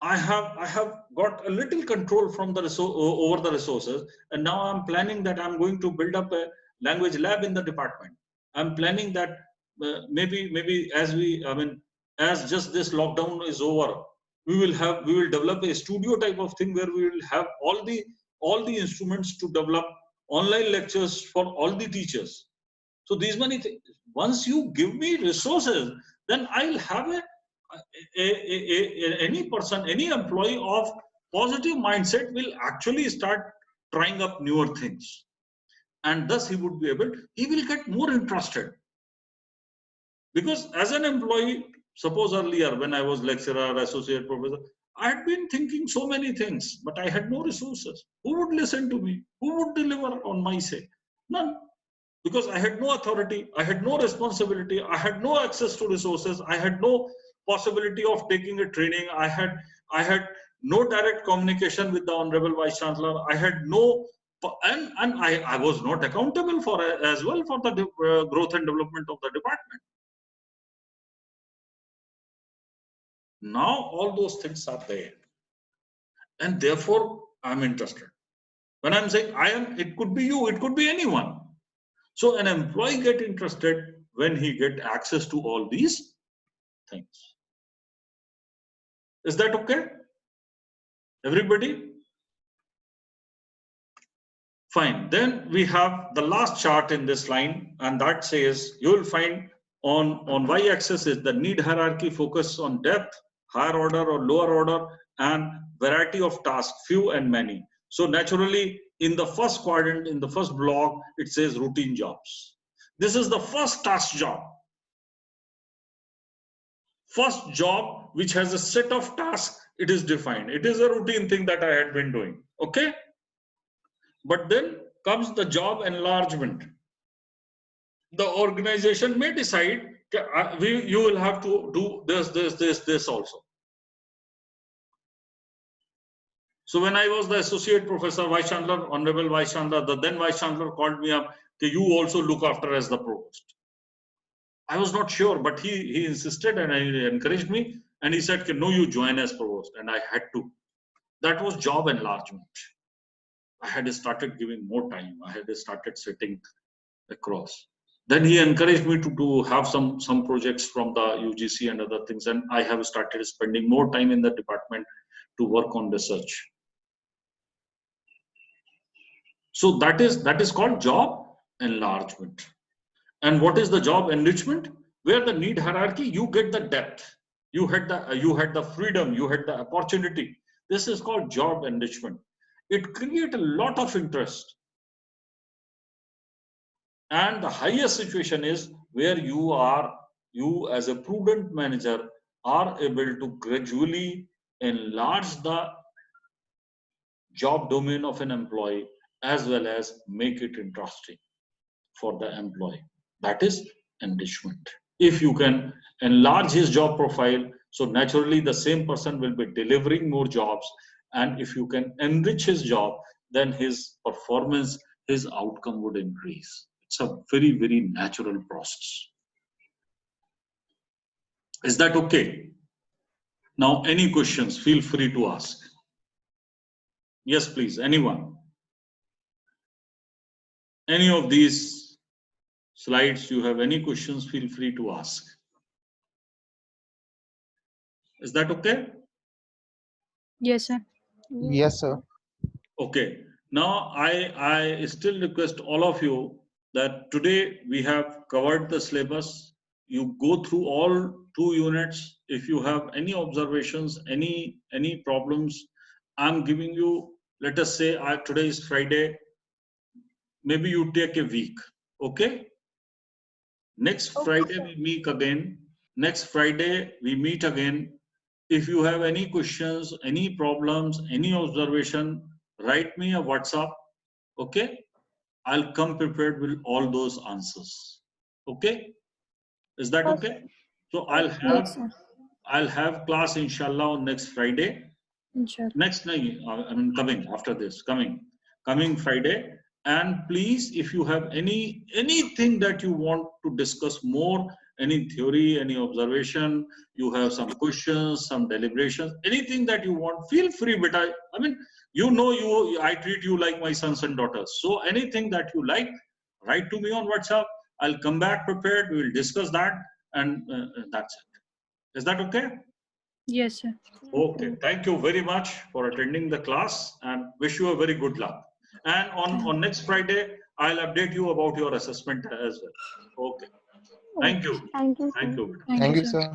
Speaker 2: I have got a little control from the over the resources, and now I'm planning that I'm going to build up a language lab in the department. I'm planning that maybe as just this lockdown is over, we will develop a studio type of thing where we will have all the instruments to develop online lectures for all the teachers. So these many things. Once you give me resources, then I'll have any person, any employee of positive mindset will actually start trying up newer things, and thus he will get more interested. Because as an employee, suppose earlier when I was lecturer, associate professor, I had been thinking so many things, but I had no resources. Who would listen to me? Who would deliver on my say? None. Because I had no authority, I had no responsibility, I had no access to resources, I had no possibility of taking a training, I had no direct communication with the Honorable Vice Chancellor, I had no, and I was not accountable for as well for the growth and development of the department. Now all those things are there, and therefore I'm interested. When I'm saying I am, it could be you, it could be anyone. So an employee get interested when he get access to all these things. Is that okay? Everybody? Fine. Then we have the last chart in this line, and that says you will find on y-axis is the need hierarchy, focus on depth, higher order or lower order, and variety of tasks, few and many. So naturally, in the first quadrant, in the first block, it says routine jobs. This is the first task job. First job which has a set of tasks it is defined. It is a routine thing that I had been doing. Okay. But then comes the job enlargement. The organization may decide you will have to do this also. So when I was the associate professor, vice chancellor, honorable vice chancellor, the then vice chancellor called me up, you also look after as the provost. I was not sure, but he insisted and he encouraged me, and he said, no, you join as provost, and I had to. That was job enlargement. I had started giving more time. I had started sitting across. Then he encouraged me to have some projects from the UGC and other things, and I have started spending more time in the department to work on research. So that is called job enlargement. And what is the job enrichment? Where the need hierarchy, you get the depth. You had the freedom, you had the opportunity. This is called job enrichment. It creates a lot of interest. And the highest situation is where you as a prudent manager are able to gradually enlarge the job domain of an employee as well as make it interesting for the employee. That is enrichment. If you can enlarge his job profile, so naturally the same person will be delivering more jobs, and if you can enrich his job, then his performance, his outcome would increase. It's a very, very natural process. Is that okay? Now, any questions, feel free to ask. Yes, please, anyone. Any of these slides, you have any questions, feel free to ask. Is that okay?
Speaker 1: Yes, sir.
Speaker 6: Yes, sir.
Speaker 2: Okay. Now, I still request all of you that today we have covered the syllabus. You go through all 2 units. If you have any observations, any problems, I'm giving you, let us say today is Friday, maybe you take a week. Okay. Next Friday we meet again. Next Friday we meet again. If you have any questions, any problems, any observation, write me a WhatsApp. Okay. I'll come prepared with all those answers. Okay. Is that okay? So I'll have class inshallah on next Friday.
Speaker 1: Inshallah.
Speaker 2: Next, I mean, coming after this, coming Friday. And please, if you have anything that you want to discuss more, any theory, any observation, you have some questions, some deliberations, anything that you want, feel free. But I mean, I treat you like my sons and daughters. So anything that you like, write to me on WhatsApp. I'll come back prepared. We will discuss that, and that's it. Is that okay?
Speaker 1: Yes, sir.
Speaker 2: Okay, thank you very much for attending the class and wish you a very good luck. And on next Friday, I'll update you about your assessment as well. Okay. Thank you.
Speaker 3: Thank you, sir.
Speaker 2: Thank you.
Speaker 1: Thank you, sir.
Speaker 6: sir.